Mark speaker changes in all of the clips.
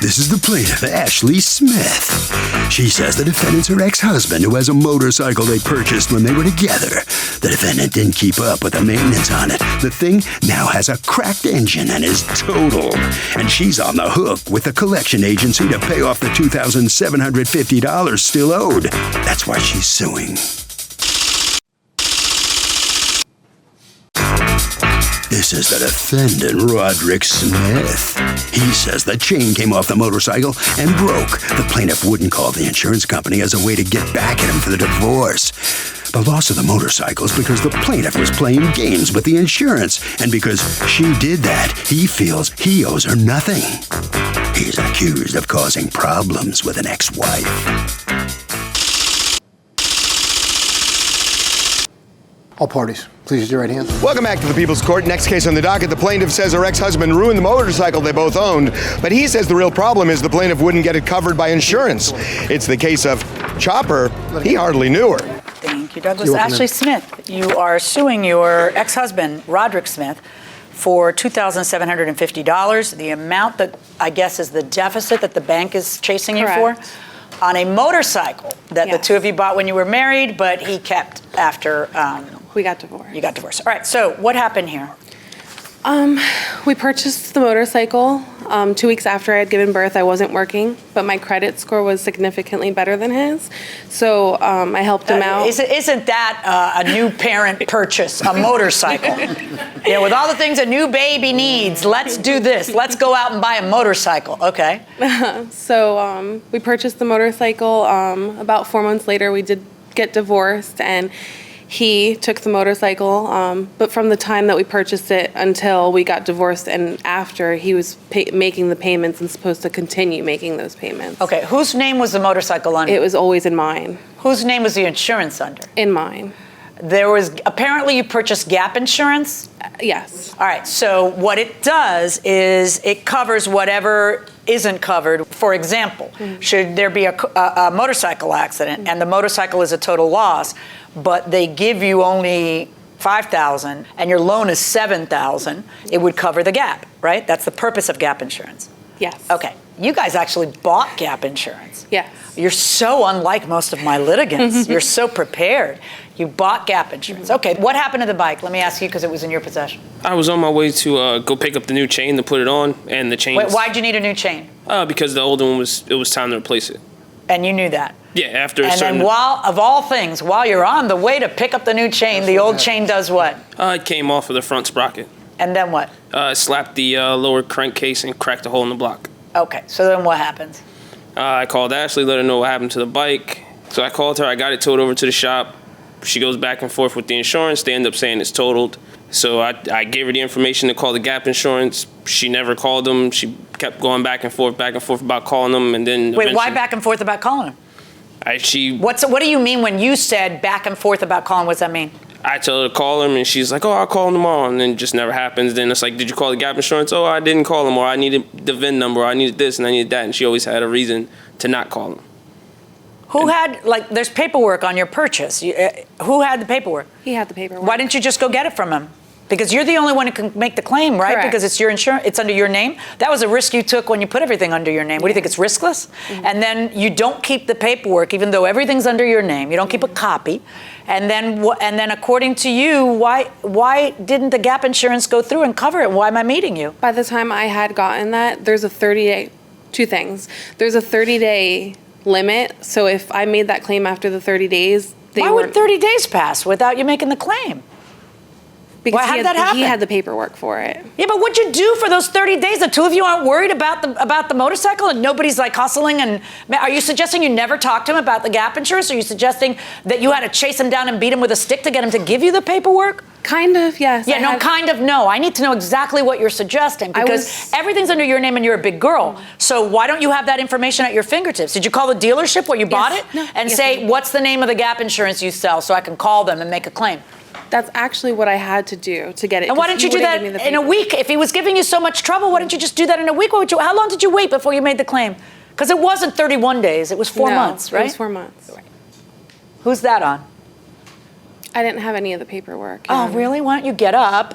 Speaker 1: This is the plaintiff, Ashley Smith. She says the defendant's her ex-husband who has a motorcycle they purchased when they were together. The defendant didn't keep up with the maintenance on it. The thing now has a cracked engine and is totaled. And she's on the hook with the collection agency to pay off the $2,750 still owed. That's why she's suing. This is the defendant, Roderick Smith. He says the chain came off the motorcycle and broke. The plaintiff wouldn't call the insurance company as a way to get back at him for the divorce. The loss of the motorcycle is because the plaintiff was playing games with the insurance, and because she did that, he feels he owes her nothing. He's accused of causing problems with an ex-wife.
Speaker 2: All parties, please use your right hand.
Speaker 3: Welcome back to the People's Court. Next case on the docket, the plaintiff says her ex-husband ruined the motorcycle they both owned, but he says the real problem is the plaintiff wouldn't get it covered by insurance. It's the case of Chopper. He hardly knew her.
Speaker 4: Thank you, Douglas. Ashley Smith, you are suing your ex-husband, Roderick Smith, for $2,750, the amount that I guess is the deficit that the bank is chasing you for, on a motorcycle that the two of you bought when you were married, but he kept after
Speaker 5: we got divorced.
Speaker 4: You got divorced. All right, so what happened here?
Speaker 5: We purchased the motorcycle 2 weeks after I had given birth. I wasn't working, but my credit score was significantly better than his. So I helped him out.
Speaker 4: Isn't that a new parent purchase, a motorcycle? You know, with all the things a new baby needs, let's do this. Let's go out and buy a motorcycle. Okay.
Speaker 5: So we purchased the motorcycle. About 4 months later, we did get divorced, and he took the motorcycle, but from the time that we purchased it until we got divorced and after, he was making the payments and supposed to continue making those payments.
Speaker 4: Okay, whose name was the motorcycle under?
Speaker 5: It was always in mine.
Speaker 4: Whose name was the insurance under?
Speaker 5: In mine.
Speaker 4: There was, apparently you purchased gap insurance?
Speaker 5: Yes.
Speaker 4: All right, so what it does is it covers whatever isn't covered. For example, should there be a motorcycle accident and the motorcycle is a total loss, but they give you only $5,000 and your loan is $7,000, it would cover the gap, right? That's the purpose of gap insurance.
Speaker 5: Yes.
Speaker 4: Okay, you guys actually bought gap insurance.
Speaker 5: Yes.
Speaker 4: You're so unlike most of my litigants. You're so prepared. You bought gap insurance. Okay, what happened to the bike? Let me ask you, because it was in your possession.
Speaker 6: I was on my way to go pick up the new chain to put it on, and the chain.
Speaker 4: Wait, why'd you need a new chain?
Speaker 6: Because the older one it was time to replace it.
Speaker 4: And you knew that?
Speaker 6: Yeah, after
Speaker 4: and then of all things, while you're on the way to pick up the new chain, the old chain does what?
Speaker 6: It came off of the front sprocket.
Speaker 4: And then what?
Speaker 6: Slapped the lower crankcase and cracked a hole in the block.
Speaker 4: Okay, so then what happens?
Speaker 6: I called Ashley, let her know what happened to the bike. So I called her, I got it towed over to the shop. She goes back and forth with the insurance. They end up saying it's totaled. So I gave her the information to call the gap insurance. She never called them. She kept going back and forth about calling them, and then
Speaker 4: wait, why back and forth about calling them? What do you mean when you said back and forth about calling? What does that mean?
Speaker 6: I tell her to call him, and she's like, "Oh, I'll call him tomorrow," and then it just never happens. Then it's like, "Did you call the gap insurance?" "Oh, I didn't call him," or "I needed the VIN number," or "I needed this and I needed that," and she always had a reason to not call him.
Speaker 4: Who had, there's paperwork on your purchase. Who had the paperwork?
Speaker 5: He had the paperwork.
Speaker 4: Why didn't you just go get it from him? Because you're the only one who can make the claim, right?
Speaker 5: Correct.
Speaker 4: Because it's your insurance, it's under your name. That was a risk you took when you put everything under your name. What do you think, it's riskless? And then you don't keep the paperwork, even though everything's under your name. You don't keep a copy. And then according to you, why didn't the gap insurance go through and cover it? Why am I meeting you?
Speaker 5: By the time I had gotten that, there's a 30-day, two things. There's a 30-day limit, so if I made that claim after the 30 days,
Speaker 4: why would 30 days pass without you making the claim?
Speaker 5: Because
Speaker 4: how did that happen?
Speaker 5: He had the paperwork for it.
Speaker 4: Yeah, but what'd you do for those 30 days? The two of you aren't worried about the motorcycle and nobody's hustling? And are you suggesting you never talked to him about the gap insurance? Are you suggesting that you had to chase him down and beat him with a stick to get him to give you the paperwork?
Speaker 5: Kind of, yes.
Speaker 4: Yeah, no. I need to know exactly what you're suggesting, because everything's under your name and you're a big girl. So why don't you have that information at your fingertips? Did you call the dealership where you bought it and say, what's the name of the gap insurance you sell, so I can call them and make a claim?
Speaker 5: That's actually what I had to do to get it.
Speaker 4: And why didn't you do that in a week? If he was giving you so much trouble, why didn't you just do that in a week? How long did you wait before you made the claim? Because it wasn't 31 days. It was 4 months, right?
Speaker 5: It was 4 months.
Speaker 4: Right. Who's that on?
Speaker 5: I didn't have any of the paperwork.
Speaker 4: Oh, really? Why don't you get up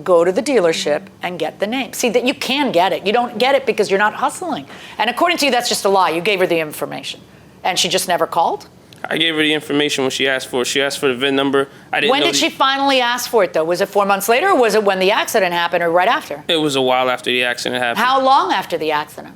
Speaker 4: go to the dealership and get the name. See, that you can get it. You don't get it because you're not hustling. And according to you, that's just a lie. You gave her the information. And she just never called?
Speaker 6: I gave her the information when she asked for it. She asked for the VIN number. I didn't
Speaker 4: When
Speaker 6: know
Speaker 4: did she finally ask for it, though? Was it 4 months later, or was it when the accident happened, or right after?
Speaker 6: It was a while after the accident happened.
Speaker 4: How long after the accident?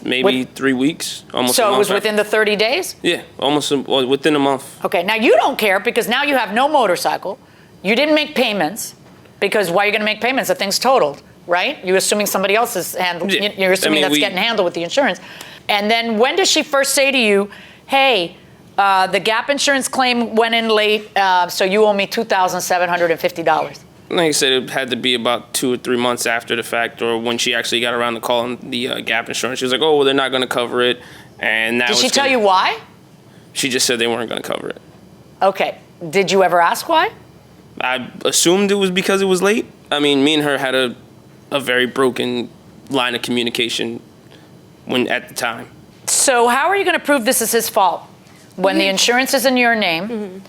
Speaker 6: Maybe 3 weeks, almost a
Speaker 4: So
Speaker 6: month.
Speaker 4: it was within the 30 days?
Speaker 6: Yeah, within a month.
Speaker 4: Okay, now you don't care because now you have no motorcycle. You didn't make payments because why are you going to make payments? The thing's totaled, right? You're assuming somebody else is handling.
Speaker 6: Yeah.
Speaker 4: You're assuming
Speaker 6: I mean,
Speaker 4: that's getting handled with the insurance. And then when does she first say to you, "Hey, the gap insurance claim went in late, so you owe me $2,750"?
Speaker 6: Like I said, it had to be about 2 or 3 months after the fact, or when she actually got around to calling the gap insurance. She was like, "Oh, well, they're not going to cover it," and now
Speaker 4: Did she tell you why?
Speaker 6: She just said they weren't going to cover it.
Speaker 4: Okay. Did you ever ask why?
Speaker 6: I assumed it was because it was late. I mean, me and her had a very broken line of communication at the time.
Speaker 4: So how are you going to prove this is his fault when the insurance is in your name?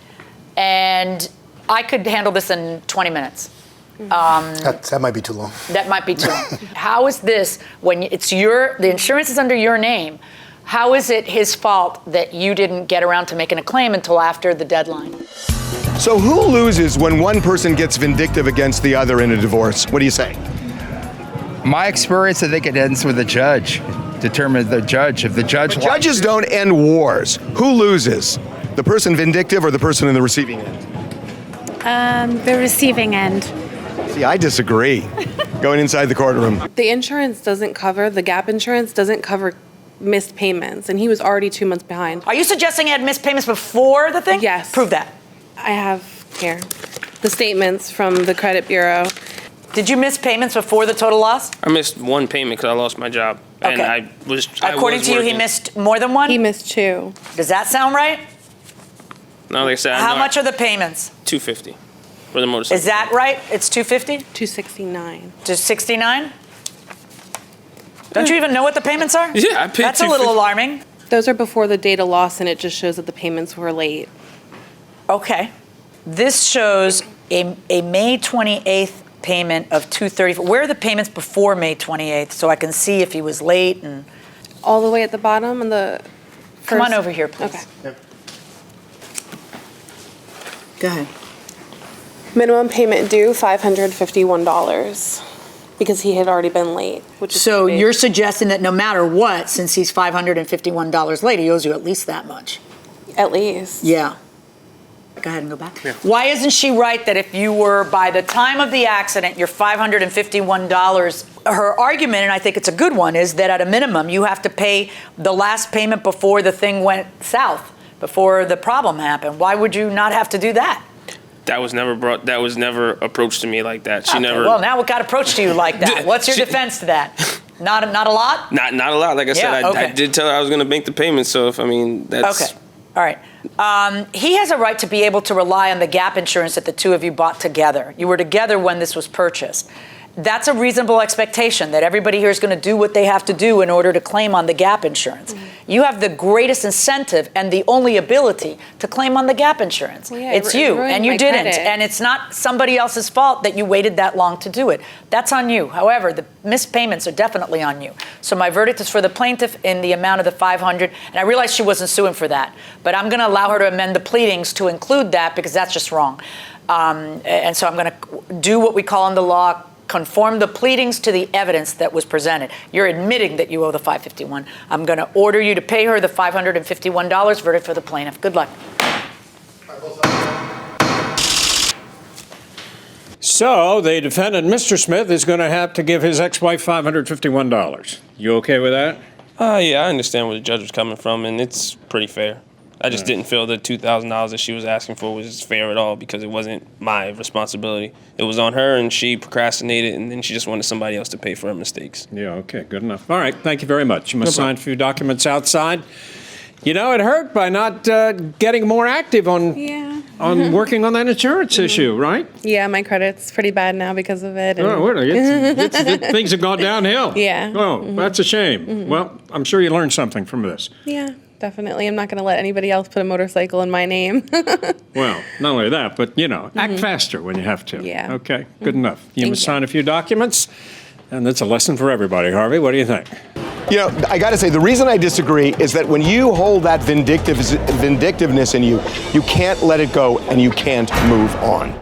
Speaker 4: And I could handle this in 20 minutes.
Speaker 2: That might be too long.
Speaker 4: That might be too long. How is this, when it's the insurance is under your name, how is it his fault that you didn't get around to making a claim until after the deadline?
Speaker 3: So who loses when one person gets vindictive against the other in a divorce? What do you say?
Speaker 7: My experience, I think it ends with the judge. Determine the judge. If the judge...
Speaker 3: Judges don't end wars. Who loses? The person vindictive or the person in the receiving end?
Speaker 8: The receiving end.
Speaker 3: See, I disagree. Going inside the courtroom.
Speaker 5: The insurance doesn't cover, the gap insurance doesn't cover missed payments, and he was already 2 months behind.
Speaker 4: Are you suggesting he had missed payments before the thing?
Speaker 5: Yes.
Speaker 4: Prove that.
Speaker 5: I have here the statements from the credit bureau.
Speaker 4: Did you miss payments before the total loss?
Speaker 6: I missed one payment because I lost my job. And
Speaker 4: Okay.
Speaker 6: I was
Speaker 4: According to you, he
Speaker 6: working.
Speaker 4: missed more than one?
Speaker 5: He missed 2.
Speaker 4: Does that sound right?
Speaker 6: No, like I said,
Speaker 4: How much are the payments?
Speaker 6: $250 for the motorcycle.
Speaker 4: Is that right? It's $250?
Speaker 5: 269.
Speaker 4: Just 69? Don't you even know what the payments are?
Speaker 6: Yeah, I paid
Speaker 4: That's a little
Speaker 6: $250.
Speaker 4: alarming.
Speaker 5: Those are before the date of loss, and it just shows that the payments were late.
Speaker 4: Okay. This shows a May 28th payment of $234. Where are the payments before May 28th so I can see if he was late and...
Speaker 5: All the way at the bottom and the
Speaker 4: Come on
Speaker 5: first-
Speaker 4: over here, please.
Speaker 5: Okay.
Speaker 4: Go ahead.
Speaker 5: Minimum payment due, $551, because he had already been late, which is
Speaker 4: So
Speaker 5: big.
Speaker 4: you're suggesting that no matter what, since he's $551 late, he owes you at least that much?
Speaker 5: At least.
Speaker 4: Yeah. Go ahead and go back. Why isn't she right that if you were, by the time of the accident, you're $551? Her argument, and I think it's a good one, is that at a minimum, you have to pay the last payment before the thing went south, before the problem happened. Why would you not have to do that?
Speaker 6: That was never approached to me like that. She
Speaker 4: Okay,
Speaker 6: never.
Speaker 4: Well, now it got approached to you like that. What's your
Speaker 6: She-
Speaker 4: defense to that? Not a lot?
Speaker 6: Not a lot. Like I said,
Speaker 4: Yeah, okay.
Speaker 6: I did tell her I was going to make the payment. So that's
Speaker 4: Okay. All right. He has a right to be able to rely on the gap insurance that the two of you bought together. You were together when this was purchased. That's a reasonable expectation that everybody here is going to do what they have to do in order to claim on the gap insurance.
Speaker 5: Mm-hmm.
Speaker 4: You have the greatest incentive and the only ability to claim on the gap insurance.
Speaker 5: Well, yeah,
Speaker 4: It's
Speaker 5: it
Speaker 4: you,
Speaker 5: ruined
Speaker 4: and you
Speaker 5: my
Speaker 4: didn't.
Speaker 5: credit.
Speaker 4: And it's not somebody else's fault that you waited that long to do it. That's on you. However, the missed payments are definitely on you. So my verdict is for the plaintiff in the amount of the $500. And I realize she wasn't suing for that, but I'm going to allow her to amend the pleadings to include that because that's just wrong. And so I'm going to do what we call in the law, conform the pleadings to the evidence that was presented. You're admitting that you owe the $551. I'm going to order you to pay her the $551. Verdict for the plaintiff. Good luck.
Speaker 9: So the defendant, Mr. Smith, is going to have to give his ex-wife $551. You okay with that?
Speaker 6: Yeah, I understand where the judge was coming from, and it's pretty fair. I just didn't feel the $2,000 that she was asking for was fair at all because it wasn't my responsibility. It was on her, and she procrastinated, and then she just wanted somebody else to pay for her mistakes.
Speaker 9: Yeah, okay, good enough. All right, thank you very much. You must sign a few documents outside. You know, it hurt by not getting more active on working on that insurance issue, right?
Speaker 5: Yeah, my credit's pretty bad now because of it. And
Speaker 9: Oh, really? Things have gone downhill.
Speaker 5: Yeah.
Speaker 9: Oh, that's a shame. Well, I'm sure you learned something from this.
Speaker 5: yeah. definitely. I'm not going to let anybody else put a motorcycle in my name.
Speaker 9: Well, not only that, but, act faster when you have to.
Speaker 5: Yeah.
Speaker 9: Okay, good enough. You
Speaker 5: Thank
Speaker 9: must
Speaker 5: you.
Speaker 9: sign a few documents, and that's a lesson for everybody. Harvey, what do you think?
Speaker 3: I got to say, the reason I disagree is that when you hold that vindictiveness in you, you can't let it go and you can't move on.